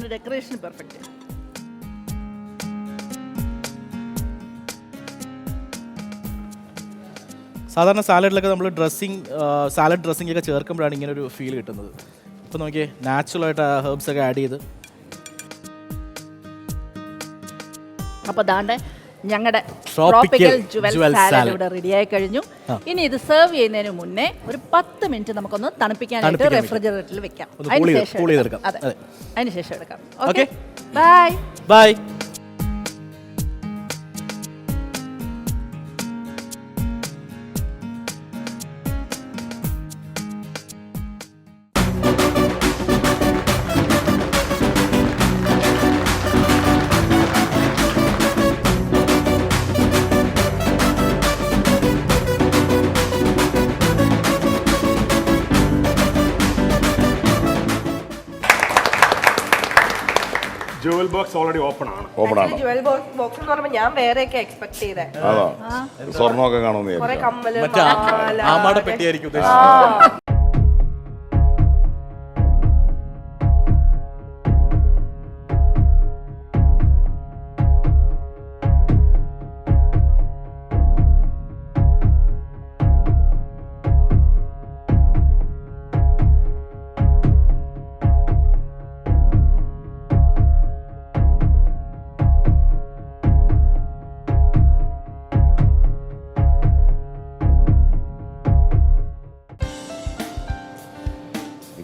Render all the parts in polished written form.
അതിന് decoration perfect. സാധാരണ സാലഡിലൊക്കെ നമ്മൾ സാലഡ് ഡ്രസ്സിംഗ് ഒക്കെ ചേർക്കുമ്പോഴാണ് ഇങ്ങനെ ഒരു ഫീൽ കിട്ടുന്നത്. ഇപ്പോൾ നോക്കിയേ, നാച്ചുറലായിട്ട് ഹെർബ്സ് ഒക്കെ ആഡ് ചെയ്ത്. അപ്പോൾ ദാണ്ടെ ഞങ്ങളുടെ ട്രോപ്പിക്കൽ ജുവൽ സാലഡ് ഇവിടെ റെഡിയായി കഴിഞ്ഞു. ഇനി ഇത് സെർവ് ചെയ്യുന്നതിന് മുന്നേ ഒരു 10 മിനിറ്റ് നമുക്കൊന്ന് തണുപ്പിക്കാനായിട്ട് റെഫ്രിജറേറ്ററിൽ വെക്കാം. അതിനുശേഷം എടുക്കാം. Okay, bye bye. Jewel box already open ആണ്. ജുവൽ ബോക്സ് എന്ന് പറയുമ്പോൾ ഞാൻ വേറെയൊക്കെ എക്സ്പെക്ട് ചെയ്തേ. സ്വർണ്ണമൊക്കെ കാണുന്നു. കുറെ കമ്മല്, ആമാടെ പെട്ടിയായിരിക്കും ഉദ്ദേശിച്ചത്.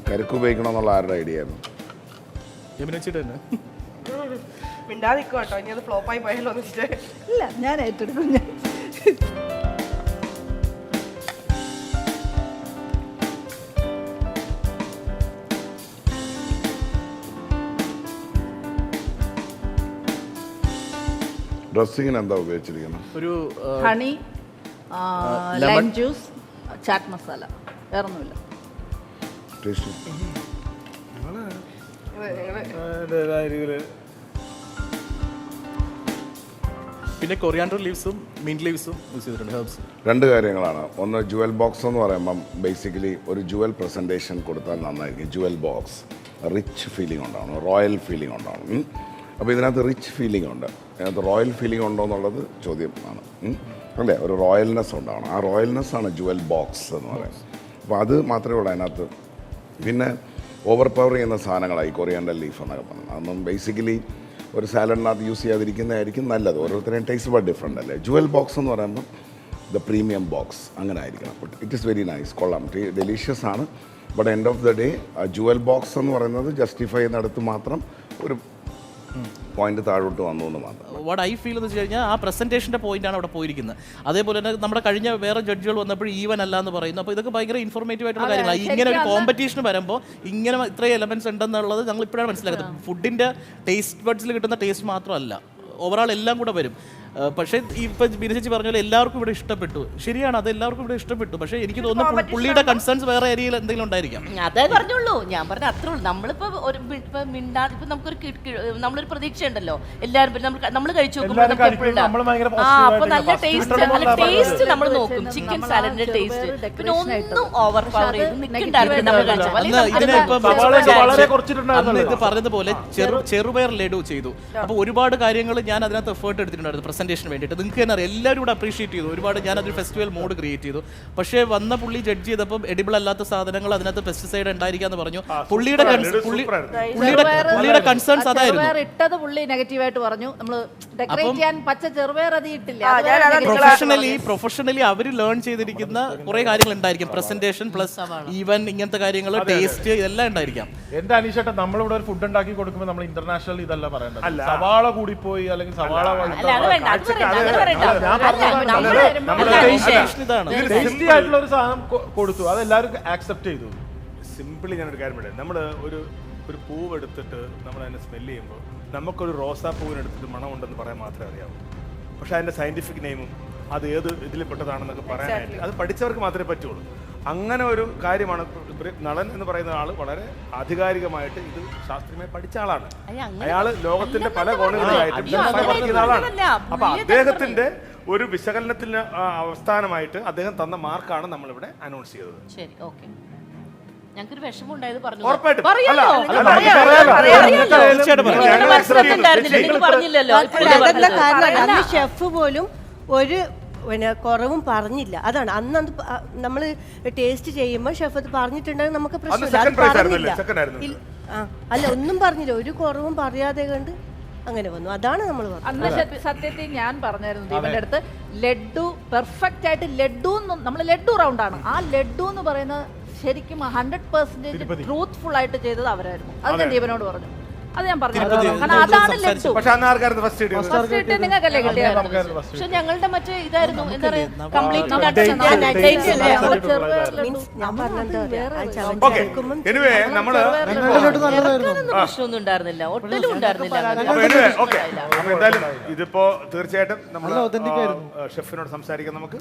കരുക്ക് ഉപയോഗിക്കണമെന്നുള്ള ആരുടെ ഐഡിയ ആയിരുന്നു? മിണ്ടാതിക്കോ കേട്ടോ, ഇനി അത് ഫ്ലോപ്പായി പോയാലോ എന്ന് വെച്ചിട്ട്. ഇല്ല, ഞാൻ ഏറ്റെടുക്കും. ഡ്രസ്സിങ്ങിന് എന്താ ഉപയോഗിച്ചിരിക്കുന്നത്? ഒരു honey, lime juice, chat masala, വേറൊന്നുമില്ല. പിന്നെ കൊറിയാണ്ടർ ലീവ്സും മിന്റ് ലീവ്സും യൂസ് ചെയ്തിട്ടുണ്ട്, ഹെർബ്സ്. രണ്ട് കാര്യങ്ങളാണ്. ഒന്ന്, ജുവൽ ബോക്സ് എന്ന് പറയുമ്പം ബേസിക്കലി ഒരു ജുവൽ പ്രസൻറ്റേഷൻ കൊടുത്താൽ നന്നായിരിക്കും. ജുവൽ ബോക്സ് റിച്ച് ഫീലിംഗ് ഉണ്ടാവണം, റോയൽ ഫീലിംഗ് ഉണ്ടാവണം. അപ്പോൾ ഇതിനകത്ത് റിച്ച് ഫീലിംഗ് ഉണ്ട്, ഇതിനകത്ത് റോയൽ ഫീലിംഗ് ഉണ്ടോ എന്നുള്ളത് ചോദ്യം ആണ്. അല്ലേ, ഒരു റോയൽനെസ് ഉണ്ടാവണം. ആ റോയൽനെസ്സാണ് ജുവൽ ബോക്സ് എന്ന് പറയുന്നത്. അപ്പോൾ അത് മാത്രമേ ഉള്ളൂ അതിനകത്ത്. പിന്നെ ഓവർ പവർ ചെയ്യുന്ന സാധനങ്ങളായി കൊറിയാണ്ടർ ലീഫ് എന്നൊക്കെ പറഞ്ഞത്. അതൊന്നും ബേസിക്കലി ഒരു സാലഡിനകത്ത് യൂസ് ചെയ്യാതിരിക്കുന്നതായിരിക്കും നല്ലത്. ഓരോരുത്തരെയും ടേസ്റ്റ് ബട്ട് ഡിഫറെൻ്റ് അല്ലേ. ജുവൽ ബോക്സ് എന്ന് പറയുമ്പോൾ ദ പ്രീമിയം ബോക്സ് അങ്ങനെ ആയിരിക്കണം. But it is very nice, കൊള്ളാം, ഡെലീഷ്യസ് ആണ്. But end of the day jewel box എന്ന് പറയുന്നത് ജസ്റ്റിഫൈ ചെയ്യുന്നിടത്ത് മാത്രം ഒരു പോയിന്റ് താഴോട്ട് വന്നു എന്ന് മാത്രം. വാട്ട് ഐ ഫീൽ എന്ന് വെച്ച് കഴിഞ്ഞാൽ ആ പ്രസന്റേഷൻ്റെ പോയിന്റാണ് അവിടെ പോയിരിക്കുന്നത്. അതേപോലെ തന്നെ നമ്മുടെ കഴിഞ്ഞ വേറെ ജഡ്ജുകൾ വന്നപ്പോൾ ഈവൻ അല്ല എന്ന് പറയുന്നു. അപ്പോൾ ഇതൊക്കെ ഭയങ്കര ഇൻഫോർമേറ്റീവ് ആയിട്ടുള്ള കാര്യങ്ങളാണ്. ഇങ്ങനെ ഒരു കോമ്പറ്റീഷന് വരുമ്പോൾ ഇങ്ങനെ ഇത്രയും എലമെന്റ്സ് ഉണ്ടെന്നുള്ളത് ഞങ്ങൾ ഇപ്പോഴാണ് മനസ്സിലാക്കുന്നത്. ഫുഡിൻ്റെ ടേസ്റ്റ് ബഡ്സിൽ കിട്ടുന്ന ടേസ്റ്റ് മാത്രമല്ല, ഓവറാൾ എല്ലാം കൂടെ വരും. പക്ഷേ ഇപ്പം ബിനചേച്ചി പറഞ്ഞ പോലെ എല്ലാവർക്കും ഇവിടെ ഇഷ്ടപ്പെട്ടു. ശരിയാണ്, അത് എല്ലാവർക്കും ഇവിടെ ഇഷ്ടപ്പെട്ടു. പക്ഷേ എനിക്ക് തോന്നുന്നു പുള്ളിയുടെ കൺസേൺസ് വേറെ ഏരിയയിൽ എന്തെങ്കിലും ഉണ്ടായിരിക്കാം. അതേ പറഞ്ഞുള്ളൂ, ഞാൻ പറഞ്ഞ അത്രേ ഉള്ളൂ. നമ്മളിപ്പോ ഒരു മിണ്ടാതെ ഇപ്പൊ നമുക്കൊരു നമ്മളൊരു പ്രതീക്ഷ ഉണ്ടല്ലോ എല്ലാവരും. നമ്മൾ കഴിച്ചു നോക്കുമ്പോൾ അപ്പൊ നല്ല ടേസ്റ്റ് നമ്മൾ നോക്കും. ചിക്കൻ സാലഡിന്റെ ടേസ്റ്റ് പിന്നെ ഒന്നും ഓവർ പവർ ചെയ്ത് നിൽക്കണ്ടായിരുന്നു. നമ്മൾ ഇത് പറഞ്ഞതുപോലെ ചെറുപയർ ലഡു ചെയ്തു. അപ്പോൾ ഒരുപാട് കാര്യങ്ങൾ ഞാൻ അതിനകത്ത് എഫേർട്ട് എടുത്തിട്ടുണ്ടായിരുന്നു പ്രസന്റേഷന് വേണ്ടിയിട്ട്. നിങ്ങൾക്ക് തന്നെ അറിയാം, എല്ലാവരും കൂടെ അപ്രീഷിയേറ്റ് ചെയ്തു. ഒരുപാട് ഞാൻ അതൊരു ഫെസ്റ്റിവൽ മോഡ് ക്രിയേറ്റ് ചെയ്തു. പക്ഷേ വന്ന പുള്ളി ജഡ്ജ് ചെയ്തപ്പോൾ എഡിബിൾ അല്ലാത്ത സാധനങ്ങൾ അതിനകത്ത് പെസ്റ്റിസൈഡ് ഉണ്ടായിരിക്കാന്ന് പറഞ്ഞു. പുള്ളിയുടെ കൺസേൺസ് അതായിരുന്നു. ഇട്ടത് പുള്ളി നെഗറ്റീവായിട്ട് പറഞ്ഞു. നമ്മൾ ഡെക്കറേറ്റ് ചെയ്യാൻ പച്ച ചെറുപയർ അത് ഇട്ടില്ല. പ്രൊഫഷണലി അവർ ലേൺ ചെയ്തിരിക്കുന്ന കുറെ കാര്യങ്ങൾ ഉണ്ടായിരിക്കും. പ്രസന്റേഷൻ പ്ലസ് ഈവൻ ഇങ്ങനത്തെ കാര്യങ്ങൾ, ടേസ്റ്റ്, ഇതെല്ലാം ഉണ്ടായിരിക്കാം. എന്റെ അനീഷേട്ടാ, നമ്മളിവിടെ ഒരു ഫുഡ് ഉണ്ടാക്കി കൊടുക്കുമ്പോൾ നമ്മൾ ഇന്റർനാഷണൽ ഇതല്ല പറയേണ്ടത്. സവാള കൂടിപ്പോയി അല്ലെങ്കിൽ സവാള ടേസ്റ്റി ആയിട്ടുള്ള ഒരു സാധനം കൊടുത്തു, അത് എല്ലാവരും ആക്സെപ്റ്റ് ചെയ്തു. സിമ്പിളി ഞാനൊരു കാര്യം പറയാം. നമ്മൾ ഒരു പൂവ് എടുത്തിട്ട് നമ്മൾ അതിനെ സ്മെല്ല് ചെയ്യുമ്പോൾ നമുക്കൊരു റോസാ പൂവിനെടുത്തിട്ട് മണമുണ്ടെന്ന് പറയാൻ മാത്രമേ അറിയാവൂ. പക്ഷെ അതിൻ്റെ സയൻറ്റിഫിക് നെയിമും അത് ഏത് ഇതിൽപ്പെട്ടതാണെന്നൊക്കെ പറയാനായിട്ട് അത് പഠിച്ചവർക്ക് മാത്രമേ പറ്റുള്ളൂ. അങ്ങനെ ഒരു കാര്യമാണ്. നളൻ എന്ന് പറയുന്ന ആൾ വളരെ ആധികാരികമായിട്ട് ഇത് ശാസ്ത്രീയമായി പഠിച്ച ആളാണ്. അയാൾ ലോകത്തിന്റെ പല കോണുകളിലായിട്ട് പഠിക്കുന്ന ആളാണ്. അപ്പൊ അദ്ദേഹത്തിന്റെ ഒരു വിശകലനത്തിന് അവസ്ഥാനമായിട്ട് അദ്ദേഹം തന്ന മാർക്കാണ് നമ്മളിവിടെ അനൗൺസ് ചെയ്തത്. ശരി, ഓക്കെ. ഞങ്ങൾക്കൊരു വിഷമം ഉണ്ടായത് പറഞ്ഞു ഉറപ്പായിട്ടും. പറയാലോ അല്ല, പറയാലോ. തീർച്ചയായിട്ടും പറയാം. ഞങ്ങൾ നിങ്ങളുടെ accept ചെയ്തു. മനസ്സിലുണ്ടായിരുന്നില്ല നിങ്ങൾ പറഞ്ഞില്ലല്ലോ ഇപ്പോഴല്ലേ അതെന്താ പറഞ്ഞത്? കാരണം അന്ന് ഷെഫ് പോലും ഒരു പിന്നെ കുറവും പറഞ്ഞില്ല. അതാണ് അന്ന് നമ്മൾ ടേസ്റ്റ് ചെയ്യുമ്പോൾ ഷെഫ് അത് പറഞ്ഞിട്ടുണ്ടെങ്കിൽ നമുക്ക് പ്രശ്നമില്ല. second അത് prize പറഞ്ഞില്ല. ആയിരുന്നല്ലേ? second ആയിരുന്നു. അല്ല ഒന്നും പറഞ്ഞില്ല, ഒരു കുറവും പറയാതെ കണ്ട് അങ്ങനെ വന്നു. അതാണ് നമ്മൾ പറഞ്ഞത്. അന്ന് സത്യത്തിൽ ഞാൻ പറഞ്ഞായിരുന്നു ദീപന്റെ അടുത്ത് ലഡ്ഡു പെർഫെക്റ്റ് ആയിട്ട് ലഡ്ഡു നമ്മൾ ലഡ്ഡു റൗണ്ടാണ്. ആ ലഡ്ഡു എന്ന് പറയുന്നത് ശരിക്കും 100% ട്രൂത്ത്ഫുൾ ആയിട്ട് ചെയ്തത് അവരായിരുന്നു. അത് ഞാൻ ദീപനോട് പറഞ്ഞു. അത് ഞാൻ പറഞ്ഞു. കാരണം അതാണ് ലഡ്ഡു. പക്ഷെ അന്ന് ആർക്കായിരുന്നു ഫസ്റ്റ് കിട്ടിയത്? ഫസ്റ്റ് കിട്ടിയ നിങ്ങൾക്കല്ലേ കിട്ടിയത്? പക്ഷെ ഞങ്ങളുടെ മറ്റേ ഇതായിരുന്നു എന്താ പറയാ കംപ്ലീറ്റ് ഞാൻ പറഞ്ഞത് ഓക്കെ എനിവേ നമ്മള് പ്രശ്നമൊന്നും ഉണ്ടായിരുന്നില്ല, ഒട്ടലും ഉണ്ടായിരുന്നില്ല. അപ്പൊ എനിവേ ഓക്കെ അപ്പൊ എന്തായാലും ഇതിപ്പോ തീർച്ചയായിട്ടും നമ്മൾ ഷെഫിനോട് സംസാരിക്കാം നമുക്ക്.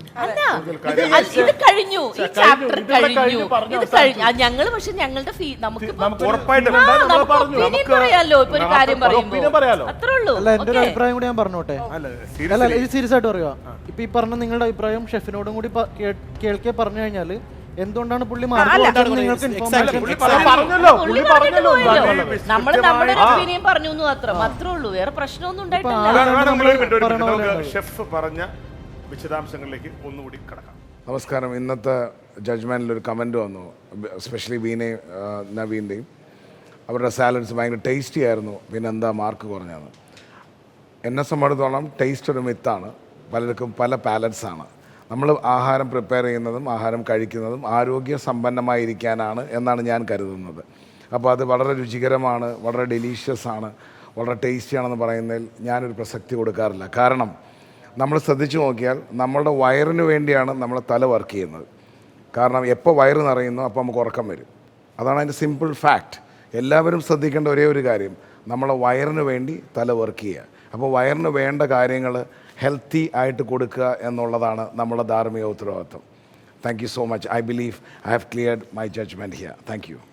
ഇത് കഴിഞ്ഞു, ഈ ചാപ്റ്റർ കഴിഞ്ഞു, ഇത് കഴിഞ്ഞു. ഞങ്ങള് പക്ഷെ ഞങ്ങളുടെ നമുക്ക് ഉറപ്പായിട്ടും പറയാലോ ഇപ്പൊ ഒരു കാര്യം പറയുമ്പോ അത്രേ ഉള്ളൂ. അല്ല എന്റെ ഒരു അഭിപ്രായം കൂടി ഞാൻ പറഞ്ഞോട്ടെ. അല്ല അല്ല ഇത് സീരിയസ് ആയിട്ട് പറയുക. ഇപ്പൊ ഈ പറഞ്ഞ നിങ്ങളുടെ അഭിപ്രായം ഷെഫിനോടും കൂടി കേൾക്കെ പറഞ്ഞു കഴിഞ്ഞാല് എന്തുകൊണ്ടാണ് പുള്ളി മാർക്ക് നിങ്ങൾക്ക് നമ്മള് നമ്മുടെ ഒപ്പീനിയൻ പറഞ്ഞു മാത്രം, അത്രേ ഉള്ളൂ. വേറെ പ്രശ്നമൊന്നും ഉണ്ടായിട്ടില്ല. ഷെഫ് പറഞ്ഞ വിശദാംശങ്ങളിലേക്ക് ഒന്നുകൂടി കടക്കാം. നമസ്കാരം. ഇന്നത്തെ ജഡ്ജ്മെൻറ്റിൽ ഒരു കമൻറ്റ് വന്നു, എസ്പെഷ്യലി നവീൻ്റെയും. അവരുടെ സാലഡ്സ് ഭയങ്കര ടേസ്റ്റി ആയിരുന്നു, പിന്നെ എന്താ മാർക്ക് കുറഞ്ഞത്. എന്നെ സംബന്ധിച്ചിടത്തോളം ടേസ്റ്റ് ഒരു മിത്താണ്. പലർക്കും പല പാലറ്റ്സാണ്. നമ്മൾ ആഹാരം പ്രിപ്പയർ ചെയ്യുന്നതും ആഹാരം കഴിക്കുന്നതും ആരോഗ്യ സമ്പന്നമായിരിക്കാനാണ് എന്നാണ് ഞാൻ കരുതുന്നത്. അപ്പോൾ അത് വളരെ രുചികരമാണ്, വളരെ ഡെലീഷ്യസ് ആണ്, വളരെ ടേസ്റ്റിയാണെന്ന് പറയുന്നതിൽ ഞാനൊരു പ്രസക്തി കൊടുക്കാറില്ല. കാരണം നമ്മൾ ശ്രദ്ധിച്ചു നോക്കിയാൽ നമ്മളുടെ വയറിന് വേണ്ടിയാണ് നമ്മളെ തല വർക്ക് ചെയ്യുന്നത്. കാരണം എപ്പോൾ വയറ് നിറയുന്നു അപ്പോൾ നമുക്ക് ഉറക്കം വരും. അതാണ് അതിൻ്റെ സിമ്പിൾ ഫാക്റ്റ്. എല്ലാവരും ശ്രദ്ധിക്കേണ്ട ഒരേ ഒരു കാര്യം, നമ്മളെ വയറിന് വേണ്ടി തല വർക്ക് ചെയ്യുക. അപ്പോൾ വയറിന് വേണ്ട കാര്യങ്ങൾ ഹെൽത്തി ആയിട്ട് കൊടുക്കുക എന്നുള്ളതാണ് നമ്മുടെ ധാർമ്മിക ഉത്തരവാദിത്വം. Thank you so much. I believe I have cleared my judgement here. Thank U.